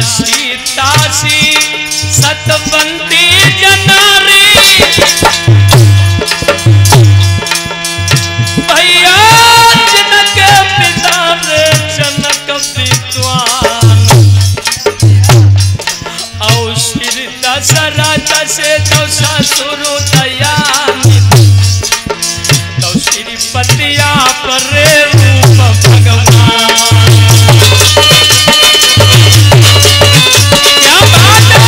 सीतासी सतबंदी जनारी भैया जनक पिता रे जनक विद्वान और श्री दशरथ से तो ससुर दयानी तो श्रीपतिया पर रूप भगवान। क्या बात है।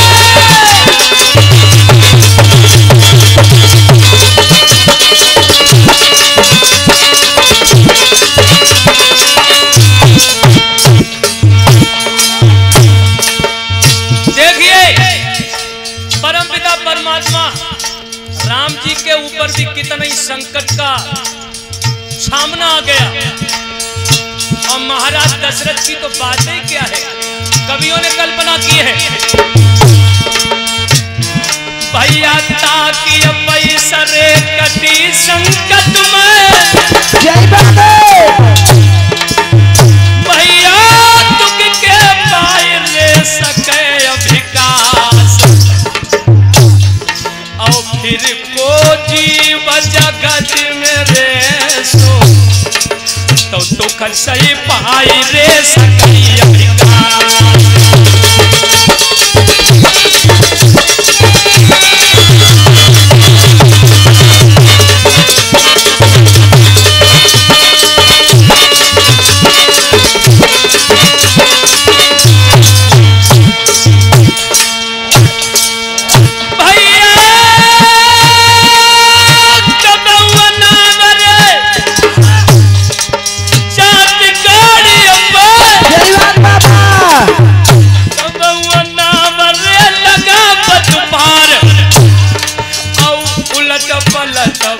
देखिए परमपिता परमात्मा राम जी के ऊपर भी कितना ही संकट का सामना आ गया और महाराज दशरथ की तो बातें क्या है, कवियों ने कल्पना की है। भैया ताकि पैसरे कटी संकट में जय बाबा भैया तुक के पाए ले सके विकास और फिर को जीव जगत में रे सो तो दुख सही पाई रे सकी विकास।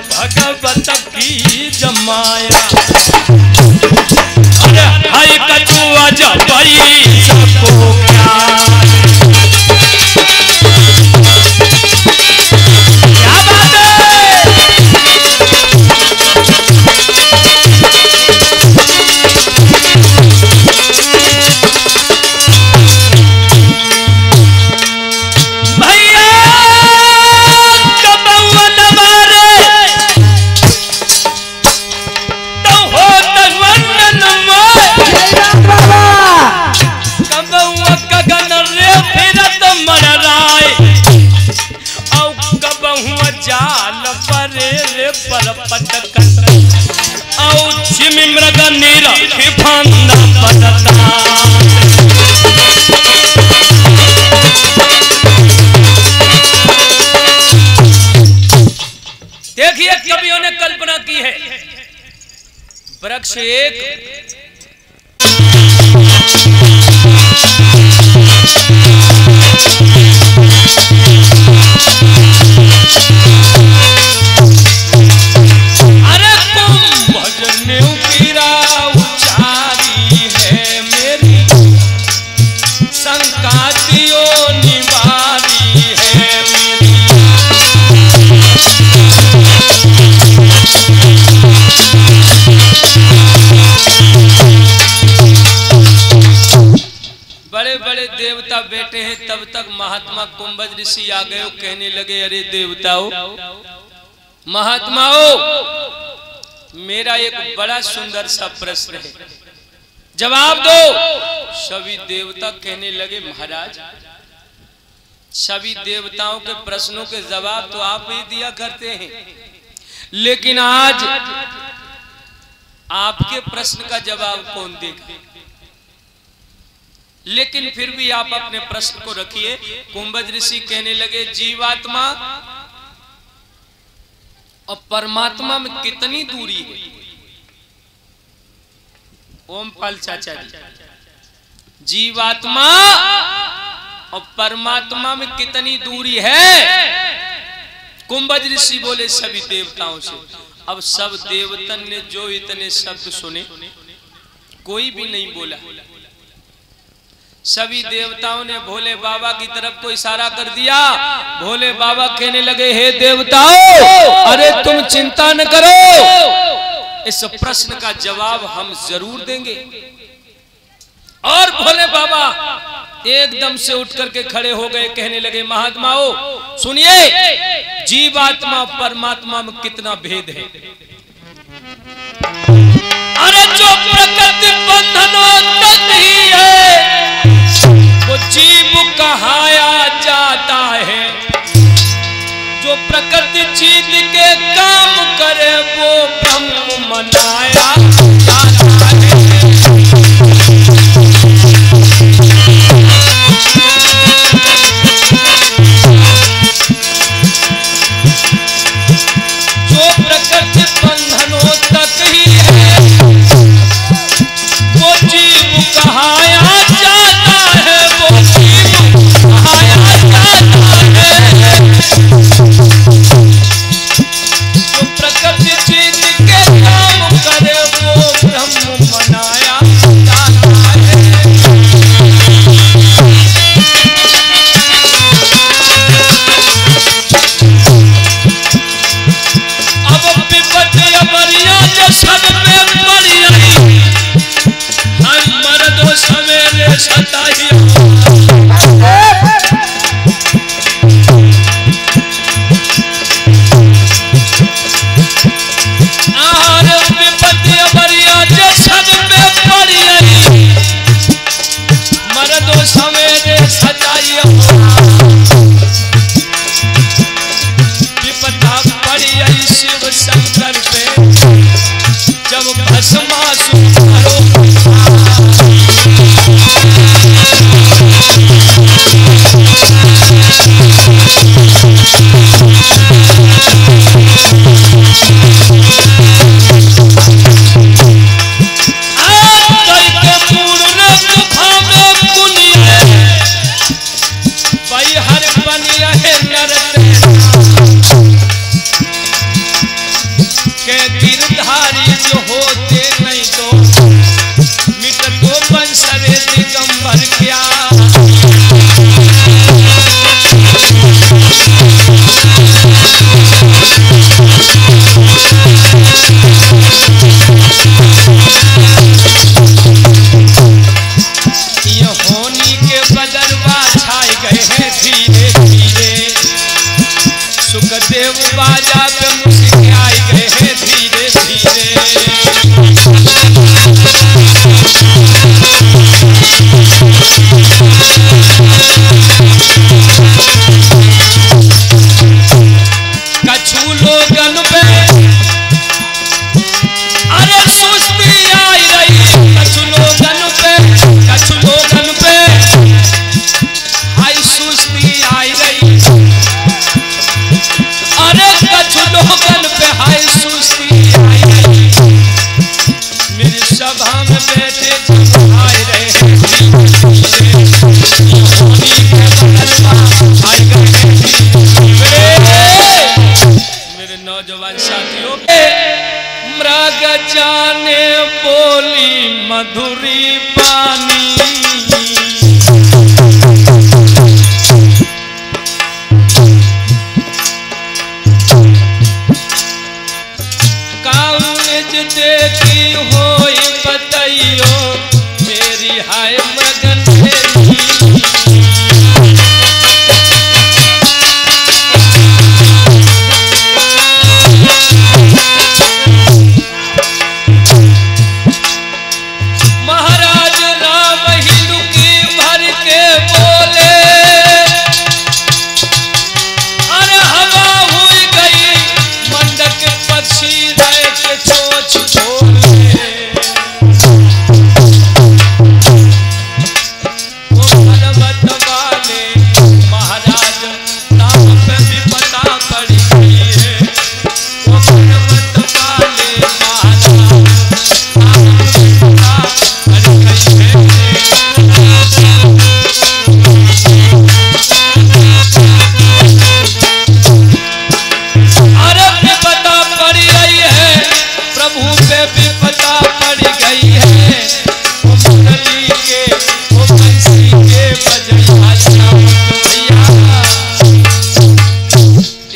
भगवत की जमाया अरे हाय कछुआ जबई सबको क्या बात है। मृग निरखी फंदा पदता देखिए कवियों ने कल्पना की है वृक्ष एक देवता बैठे हैं तब तक महात्मा कुंभज ऋषि आ गए, कहने लगे अरे देवताओं महात्माओं मेरा एक बड़ा सुंदर सा प्रश्न है, जवाब दो। सभी देवता कहने लगे महाराज सभी देवताओं के प्रश्नों के जवाब तो आप ही दिया करते हैं, लेकिन आज आपके प्रश्न का जवाब कौन देगा। लेकिन फिर भी आप अपने प्रश्न को रखिए। कुंभज ऋषि कहने लगे जीवात्मा और परमात्मा में कितनी दूरी है। ओमपाल चाचा जी जीवात्मा और परमात्मा में कितनी दूरी है। कुंभज ऋषि बोले सभी देवताओं से। अब सब देवतन ने जो इतने शब्द सुने कोई भी नहीं बोला। सभी देवताओं ने भोले बाबा की तरफ को इशारा कर दिया। भोले बाबा कहने लगे हे देवताओं अरे तुम चिंता न करो, इस प्रश्न का जवाब हम जरूर देंगे। और भोले बाबा एकदम से उठ करके खड़े हो गए, कहने लगे महात्माओं सुनिए, जीवात्मा परमात्मा में कितना भेद है। अरे जो प्रकृति बंधनों तक ही है वो जीव कहाया जाता है, जो प्रकृति जीत के काम करे वो ब्रह्म मनाया जाता है। जो प्रकृति बंधनों तक ही है वो जीव कहाया जाता है, वो जीव कहाया जाता है। जो प्रकृति जीत के काम करे वो ब्रह्म मनाया जाता है। अब विपत्ति अमरिया जो सब में पड़ी रही, हम मर्दों सवेरे सताई विपत्ति अमरिया जो सब में पड़ी रही, मर्दों सवेरे सताई विपदा पड़ी आई शिव शंकर पे, जब भस्मासुर गिरधारी जो होते नहीं तो मिट तो बंसरे दिगंबर क्या। ये होनी के बदलवा छाए गए हैं धीरे धीरे, सुखदेव बाजा पे मुस्कुराए गए हैं धीरे धीरे। कछु लोगन पे अरे सुस्ती आई रही, कछु लोगन पे आई सुस्ती आई रही, अरे कछु लोगन पे हाय सुस्ती आई रही। मेरी सभा में बैठे आए रहे मेरे नौजवान साथियों, मृग जाने बोली मधुरी पानी, देखी होई बताइयो मेरी हाय मगन महाराज राम ही लुकी भर के बोले, अरे हवा हुई गई मंडक पक्षी रह के चोच छोड़े, वो पर्वत वाले महाराज नाम पे भी पता पड़ गई है, वो पर्वत वाले महाराज नाम पे पता पड़ गई है। अरे भी पता पड़ गई है, प्रभु पे भी पता पड़ गई है, वो मुरली के वो बंसी के बजैया भैया।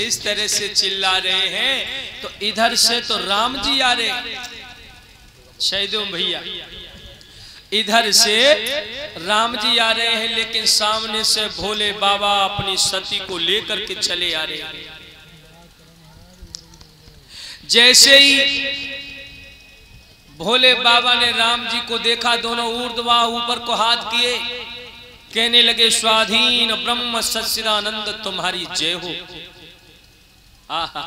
इस तरह से चिल्ला रहे हैं तो इधर से तो राम जी आ रहे, शहीदों भैया इधर से राम जी आ रहे हैं, लेकिन सामने से भोले बाबा अपनी सती को लेकर के चले आ रहे हैं। जैसे ही भोले बाबा ने राम जी को देखा, दोनों ऊर्ध्वा ऊपर को हाथ किए, कहने लगे स्वाधीन ब्रह्म सच्चिदानंद तुम्हारी जय हो। आहा,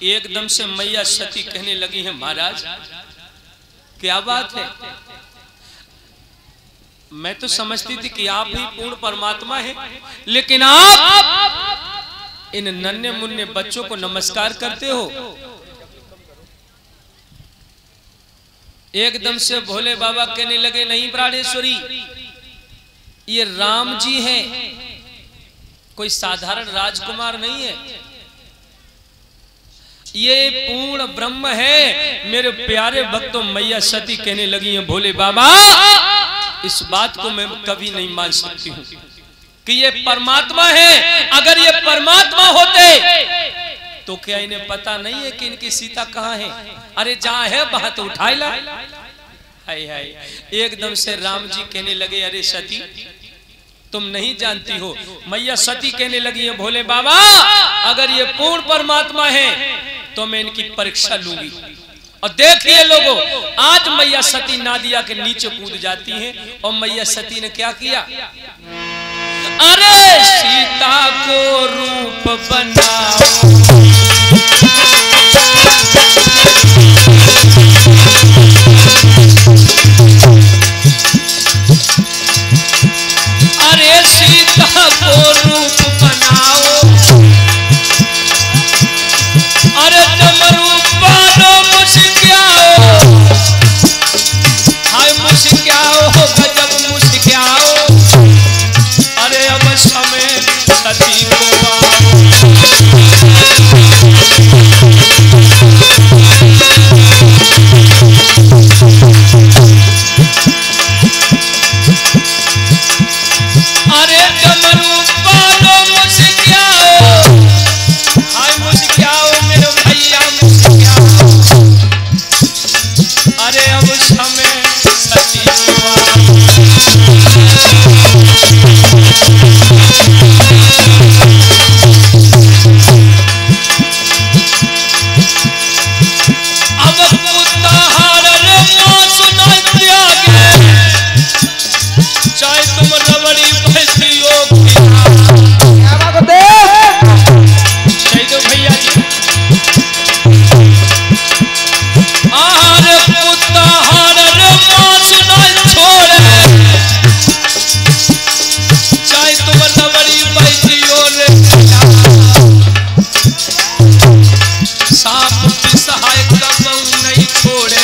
एकदम से मैया सती कहने लगी है महाराज क्या बात है, मैं तो समझती थी कि आप ही पूर्ण परमात्मा हैं, लेकिन आप इन नन्हे मुन्ने बच्चों को नमस्कार करते हो। एकदम से भोले बाबा कहने लगे नहीं प्राणेश्वरी, ये राम जी हैं, कोई साधारण राजकुमार नहीं है, ये पूर्ण ब्रह्म है। मेरे प्यारे भक्तों, मैया सती कहने लगी हैं भोले बाबा इस बात को मैं कभी नहीं मान सकती हूँ कि ये परमात्मा है। अगर ये परमात्मा होते तो क्या इन्हें पता नहीं है कि इनकी सीता कहाँ है? अरे जहाँ है वहां तो उठाई ला। हाय हाय, एकदम से राम जी कहने लगे अरे सती तुम नहीं जानती हो। मैया सती कहने लगी है भोले बाबा अगर ये पूर्ण परमात्मा है तो मैं इनकी परीक्षा लूंगी। और देखिए लोगों, आज मैया सती नादिया के नीचे कूद जाती हैं और मैया सती ने क्या किया? अरे सीता को रूप बनाओ, अरे सीता को रूप बनाओ, अरे डमरू बालो मुस्कियाओ, हाय मुस्कियाओ गजब मुस्कियाओ, अरे अब समय सती को अरे डमरू बालो मुस्कियाओ, हाय मुस्कियाओ मेरे भैया मुस्कियाओ, अरे अब समय सती अब पुताहार रे मां सुना त्यागे, चाहे तुम रबड़ी भैसियो कह दो भैया जी। आहार पुताहार रे मां सुना छोड़े, चाहे तुम रबड़ी भैसियो रे सांप भी सहाय कबहू नहीं छोड़े,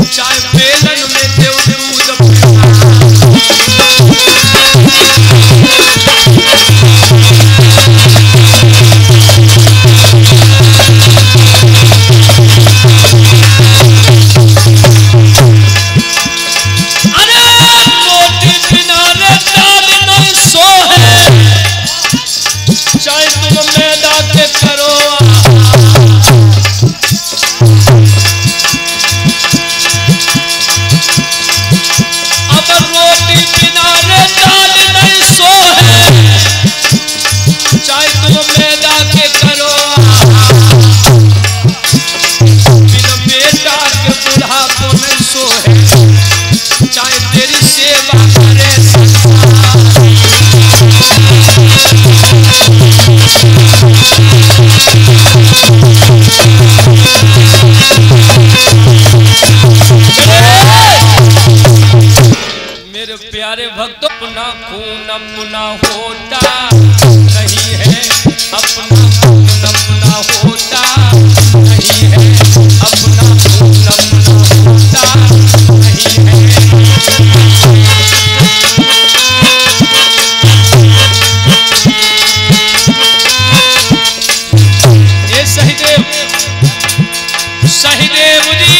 चाहे बेलन में देव दूध चाहे तुम मैदा के करो, अब रोटी बिना रे दाल नहीं सो है, चाहे तुम मैदा के करो, बिना बेटा के बूढ़ा को नहीं सो है, चाहे तेरी सेवा करे संसार। मेरे प्यारे भक्तों, अपना खून अपना होता नहीं है, अपना खून अपना होता नहीं है, अपना खून अपना होता नहीं है। ये सहीदेव सहीदेव जी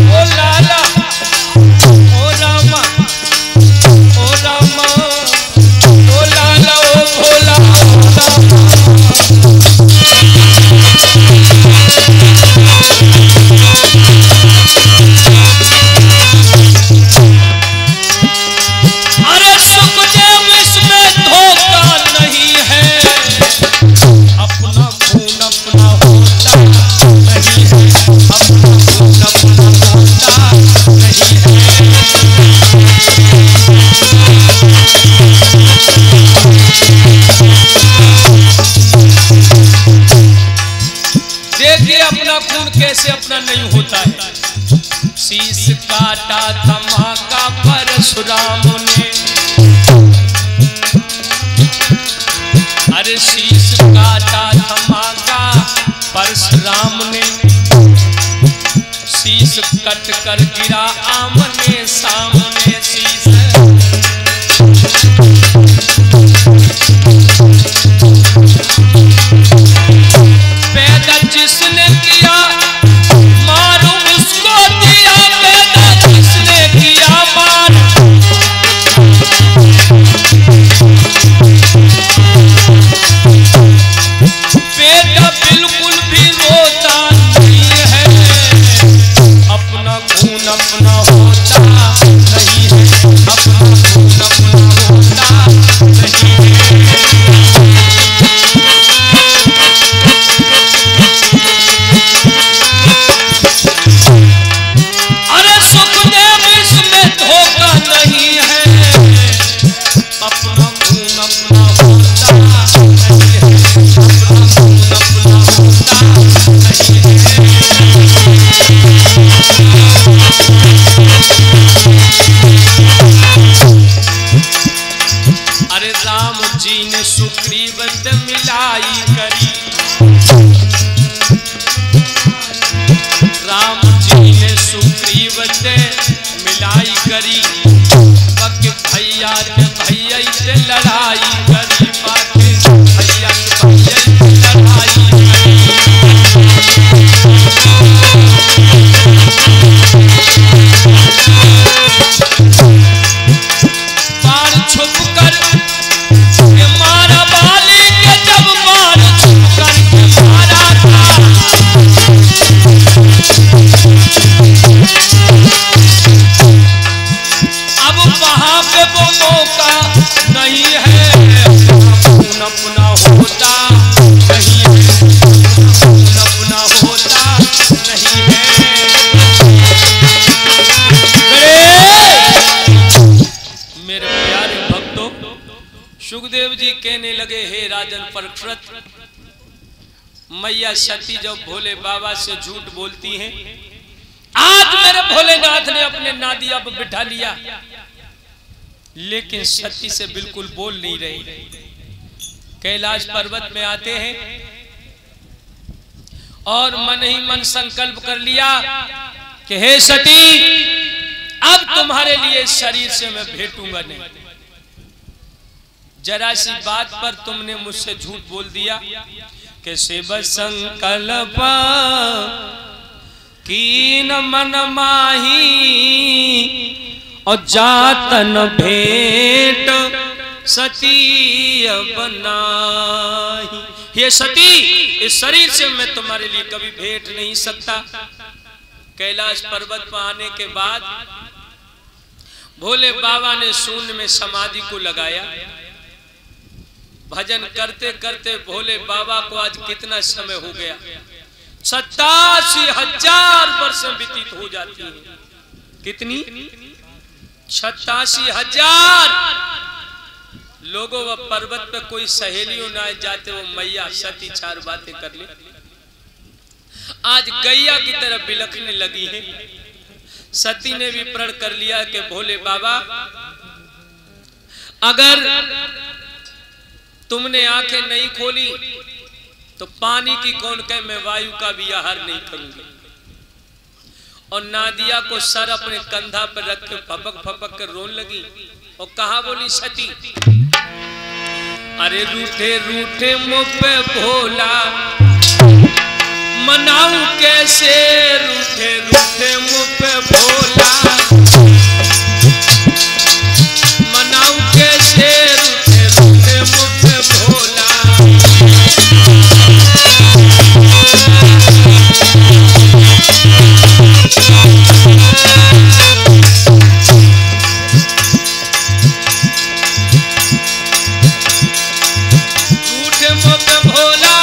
ओ लाला ओ भोला से अपना नहीं होता है। शीश काटा था माँ का परशुराम ने, अरे शीश काटा था माँ का परशुराम ने, शीश कट कर गिरा आमने सामने शीश। पैदा जिसने किया मारो उसको दिया, पैदा जिसने किया मार। बेटा बिल्कुल भी रोता नहीं है, अपना खून अपना होता नहीं है, अपना खून अपना होता नहीं है। अरे सुखदेव इसमें धोखा नहीं है, अपना खून अपना होता नहीं है, अपना खून अपना होता नहीं है। अरे राम जी ने सुग्रीव से मिलाई करी, राम जी ने सुग्रीव से मिलाई करी, पक भैया से लड़ाई करी, भैया से लड़ाई करी। बाण छुप कर के मारा बाली के, जब बाण छुप कर के मारा था, अब वहां पे वो मौका नहीं है, खून अपना होता नहीं है, खून अपना होता नहीं है। मेरे प्यारे भक्तों, सुखदेव जी कहने लगे, हे राजन परीक्षित, मैया सती जब भोले बाबा से झूठ बोलती हैं, आज मेरे भोलेनाथ ने अपने नादिया पर बिठा लिया, लेकिन सती से बिल्कुल बोल नहीं रही। कैलाश पर्वत में आते हैं और मन ही मन संकल्प कर लिया कि हे सती, अब तुम्हारे लिए शरीर से मैं भेटूंगा नहीं। जरा सी बात पर तुमने मुझसे झूठ बोल दिया कि शिव संकल्प कीन मन माही और जातन भेंट सती बनाही। हे सती, इस शरीर से मैं तुम्हारे लिए कभी भेंट नहीं सकता। कैलाश पर्वत पर आने के बाद भोले बाबा ने शून्य में समाधि को लगाया। भजन करते करते भोले बाबा को आज कितना समय हो गया, 87,000 वर्ष व्यतीत हो जाती है। कितनी? 87,000। लोगों व पर्वत पे कोई सहेलियों ना जाते, वो मैया सती 4 बातें कर ले। आज गैया की तरफ बिलखने लगी है। सती ने भी प्रण कर लिया कि भोले बाबा, अगर तुमने आंखें नहीं खोली तो पानी की कौन कहे, मैं वायु का भी आहार नहीं करूंगी। और नादिया को सर अपने कंधा पर रख के फपक फपक कर रोने लगी और कहा बोली सती, अरे रूठे रूठे मुँह पे भोला मनाऊं कैसे, रूठे रूठे मुँह पे भोला मनाऊं कैसे, रूठे रूठे मुँह पे भोला। रूठे मुँह पे भोला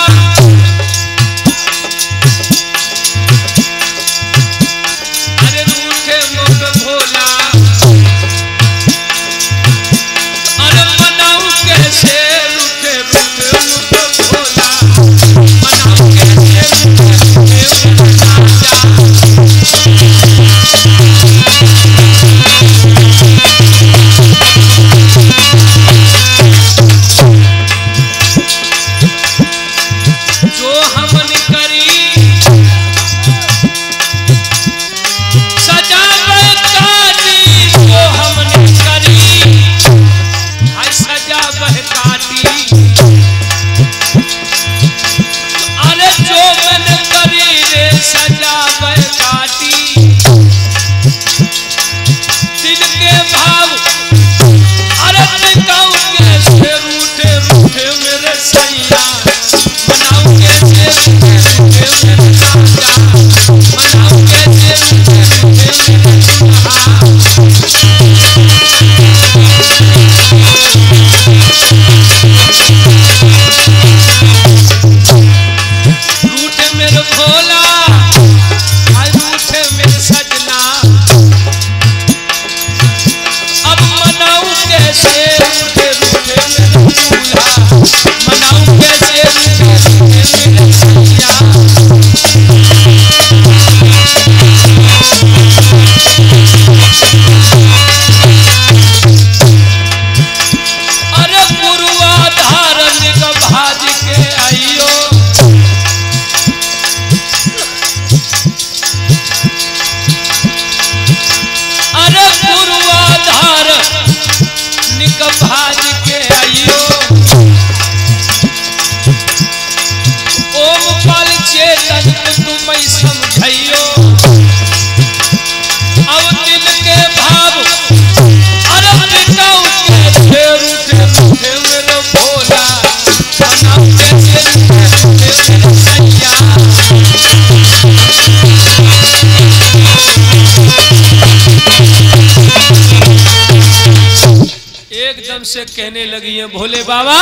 से कहने लगी है भोले बाबा,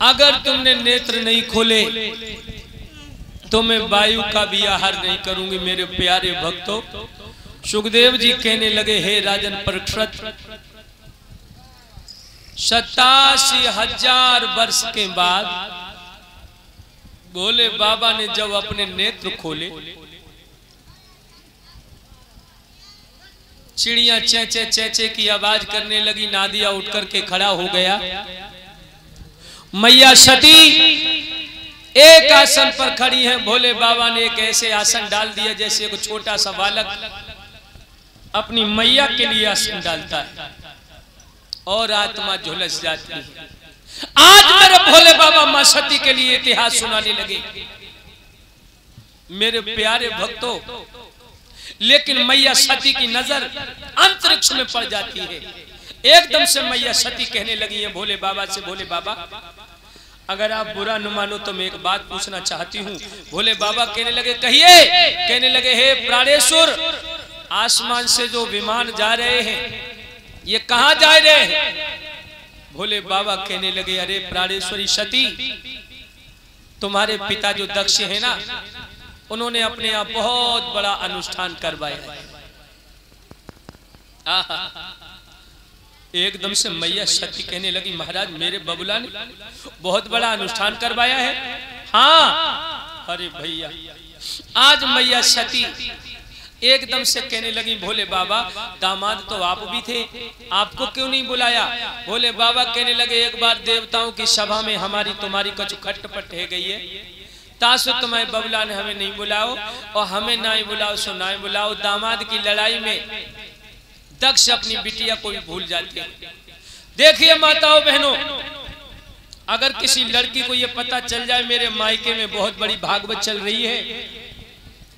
अगर तुमने नेत्र नहीं खोले तो मैं वायु का भी आहार नहीं करूंगी। मेरे प्यारे भक्तों, सुखदेव जी कहने लगे, हे राजन परीक्षित, 87,000 वर्ष के बाद भोले बाबा ने जब अपने नेत्र खोले, चिड़िया चेचे चेचे की आवाज करने लगी, नादिया उठ करके खड़ा हो गया। मैया सती एक आसन पर खड़ी है। भोले बाबा ने एक ऐसे आसन डाल दिया जैसे एक छोटा सा बालक अपनी मैया के लिए आसन डालता है और आत्मा झुलस जाती है। आज मेरे भोले बाबा मां सती के लिए इतिहास सुनाने लगे। मेरे प्यारे भक्तों, लेकिन मैया सती की नजर अंतरिक्ष में पड़ जाती है। एकदम से मैया सती कहने लगी है भोले बाबा से, भोले बाबा अगर आप बुरा न मानो तो मैं एक बात पूछना चाहती हूँ। भोले बाबा कहने लगे, कहिए। कहने लगे, हे प्राणेश्वर, आसमान से जो विमान जा रहे हैं ये कहाँ जा रहे हैं? भोले बाबा कहने लगे, अरे प्राणेश्वरी सती, तुम्हारे पिता जो दक्ष है ना, उन्होंने अपने यहाँ बहुत बड़ा अनुष्ठान करवाया। एकदम से मैया सती कहने लगी, महाराज मेरे बबुला ने बहुत बड़ा अनुष्ठान करवाया है। हाँ, अरे भैया, आज मैया सती एकदम से कहने लगी, भोले बाबा दामाद तो आप भी थे, आपको क्यों नहीं बुलाया? भोले बाबा कहने लगे, एक बार देवताओं की सभा में हमारी तुम्हारी कछु खटपट है गई है, तासु तुम्हारे बबुला ने हमें नहीं बुलाओ और हमें ना ही बुलाओ सो ना ही बुलाओ। दामाद की लड़ाई में दक्ष अपनी बिटिया को भी भूल जाते हैं। देखिए माताओं बहनों, अगर किसी लड़की को यह पता चल जाए मेरे मायके में बहुत बड़ी भागवत चल रही है,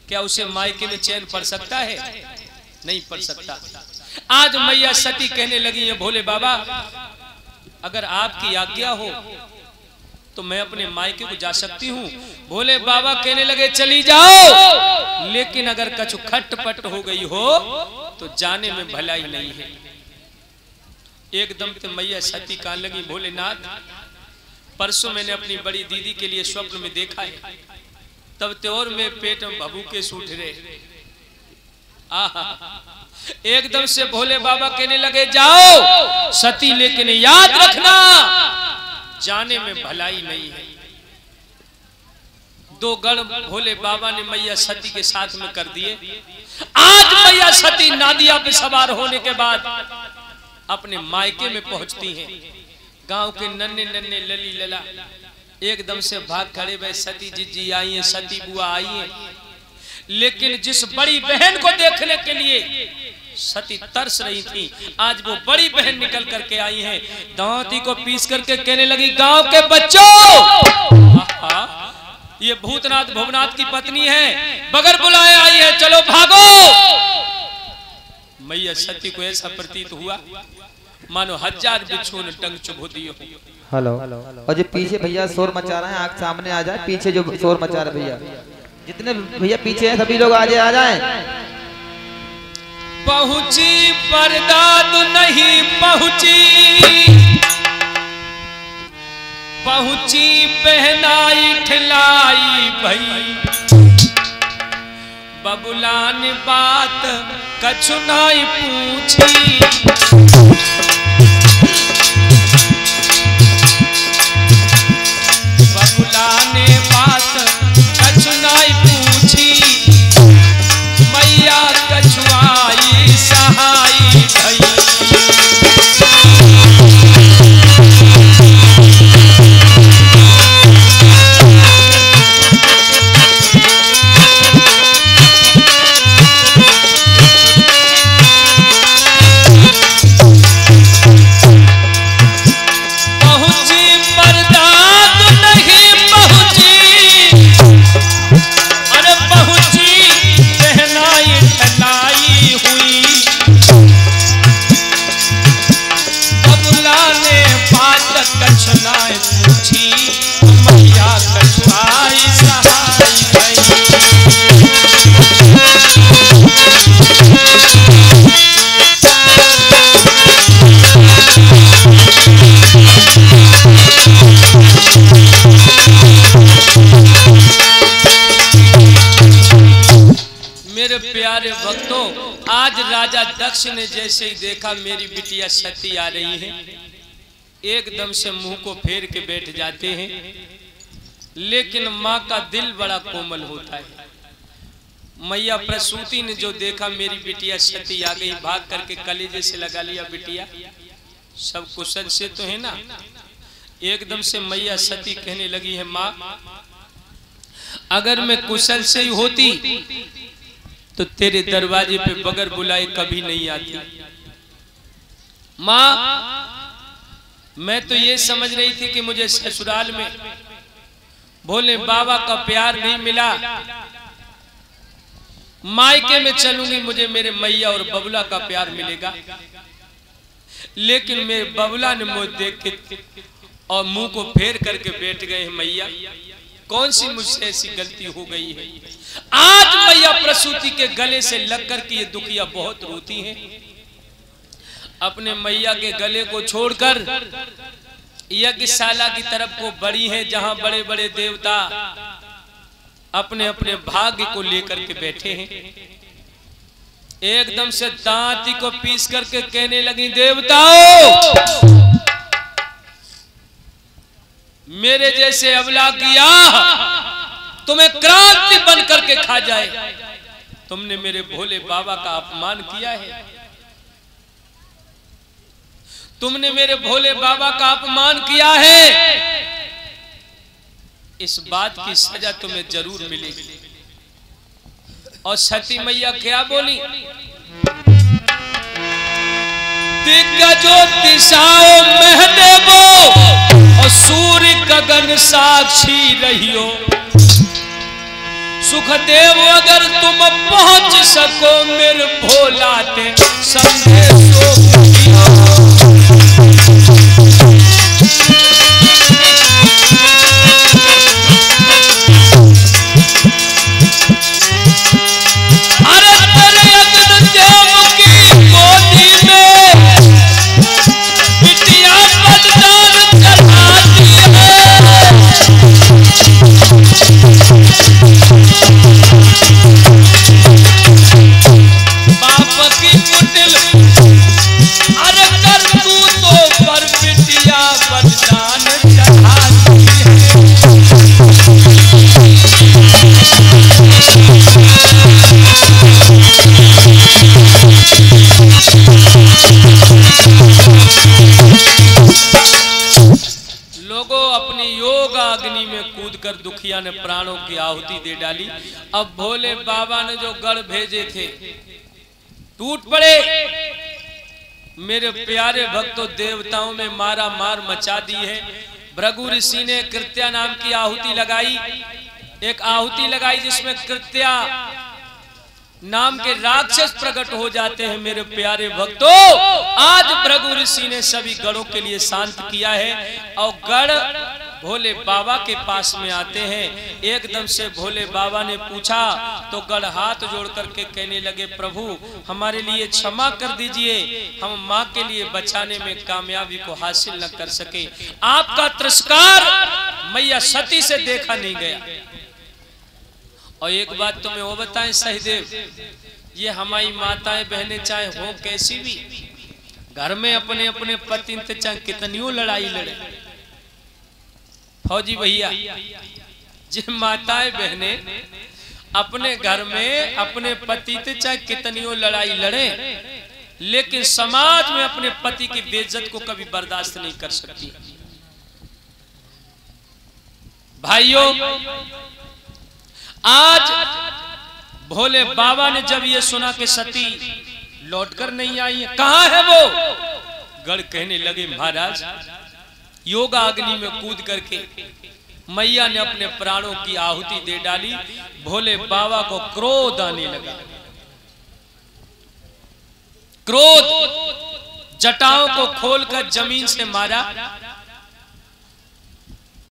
क्या उसे मायके में चैन पड़ सकता है? नहीं पड़ सकता। आज मैया सती कहने लगी है, भोले बाबा अगर आपकी आज्ञा हो तो मैं अपने मायके को जा सकती हूँ। भोले बाबा कहने लगे, चली जाओ, लेकिन अगर कछु खटपट हो गई हो तो जाने में भलाई नहीं है। एकदम से मैया सती कहने लगी, भोलेनाथ परसों मैंने अपनी बड़ी दीदी के लिए स्वप्न में देखा है, तब त्योर में पेट में भभूके सूट रहे। एकदम से भोले बाबा कहने लगे, जाओ सती, लेकिन याद रखना जाने में भलाई नहीं है। 2 गण भोले बाबा ने मैया सती के साथ में कर दिए। आज मैया सती नादिया पे सवार होने के बाद अपने मायके में पहुंचती हैं। गांव के नन्हे नन्हे लली लला एकदम से भाग खड़े, भाई सती जी आई हैं, सती बुआ आई हैं। लेकिन जिस बड़ी बहन को देखने के लिए सती तरस रही थी, आज वो बड़ी बहन निकल करके आई है। दांती को पीस करके कहने लगी, गांव के बच्चों, ये भूतनाथ भुवनाथ की पत्नी है, बगैर बुलाए आई है, चलो भागो। मैया सती को ऐसा प्रतीत हुआ मानो 1000 बिच्छुओं ने टंग चुभो दी हो। हेलो, और जो पीछे भैया शोर मचा रहे हैं, आग सामने आ जाए। पीछे जो शोर मचा रहे भैया, जितने भैया पीछे हैं सभी लोग आ जाए। पहुंची परदाद नहीं पहुंची, पहुंची बहनाई ठिलाई भई, बबुला ने बात कछु नहीं पूछी। बबुला ने बात कछु नहीं पूछी, मैया कछुआई सहाई भई। मेरे प्यारे भक्तों, आज राजा दक्ष ने जैसे ही देखा मेरी बिटिया सती आ रही है, एकदम से मुंह को फेर के बैठ जाते हैं। लेकिन माँ का दिल बड़ा कोमल होता है। मैया प्रसूति ने जो देखा मेरी बिटिया सती आ गई, भाग करके कलेजे से लगा लिया, बिटिया सब कुशल से तो है ना। एकदम से मैया सती कहने लगी है, माँ अगर मैं कुशल से ही होती तो तेरे दरवाजे पे बगैर बुलाए कभी नहीं आती। माँ मैं तो ये समझ रही थी कि मुझे ससुराल में भोले बाबा का प्यार नहीं मिला, मायके में चलूंगी मुझे मेरे मैया और बबुला का प्यार मिलेगा। लेकिन मेरे बबुला ने मुझे देख के और मुंह को फेर करके बैठ गए हैं। मैया कौन सी मुझसे ऐसी गलती हो गई है? आज मैया प्रसूति के गले से लग कर के ये दुखिया बहुत रोती हैं। अपने मैया के गले को छोड़कर यज्ञशाला की तरफ को बढ़ी है, जहां बड़े बड़े देवता अपने अपने भाग्य को लेकर के बैठे हैं। एकदम से दांती को पीस करके कहने लगी, देवताओं मेरे जैसे अबला किया तुम्हें क्रांति बन करके खा जाए। तुमने मेरे भोले बाबा का अपमान किया है, तुमने मेरे भोले बाबा का अपमान किया है, इस बात की सजा तुम्हें जरूर मिलेगी। और सती मैया क्या बोली, दिग्गजो दिशाओं महदेवो और सूर्य गगन साक्षी रहियो। सुखदेव अगर तुम पहुंच सको मेरे भोला ते संदेशो कर दुखिया ने प्राणों की आहुति दे डाली। अब भोले बाबा ने जो गढ़ भेजे थे टूट पड़े। मेरे प्यारे भक्तों, देवताओं में मारा मार मचा दी है। भृगु ऋषि ने कृत्या नाम की आहुति लगाई, एक आहुति लगाई जिसमें कृत्या नाम के राक्षस प्रकट हो जाते हैं। मेरे प्यारे भक्तों, आज भृगु ऋषि ने सभी गढ़ों के लिए शांत किया है और गढ़ भोले बाबा के पास में आते हैं। एकदम से भोले बाबा ने पूछा तो गढ़ हाथ जोड़ करके कहने लगे, प्रभु हमारे लिए क्षमा कर दीजिए, हम माँ के लिए बचाने में कामयाबी को हासिल न कर सके। आपका तिरस्कार मैया सती से देखा नहीं गया। और एक बात तुम्हें वो बताएं सहदेव, ये हमारी माताएं बहनें चाहे हो कैसी भी, घर में अपने अपने पति से चाहे कितनियों लड़ाई लड़े, फौजी भैया जिन माताएं बहनें अपने घर में अपने पति से चाहे कितनियों लड़ाई लड़े, लेकिन समाज में अपने पति की बेइज्जत को कभी बर्दाश्त नहीं कर सकती। भाइयों, आज भोले बाबा ने जब ये सुना कि सती लौटकर नहीं आई है, कहां है वो? गढ़ कहने लगे, महाराज योगा अग्नि में कूद करके मैया ने अपने प्राणों की आहुति दे डाली। भोले बाबा को क्रोध आने लगा। क्रोध जटाओं को खोलकर जमीन से मारा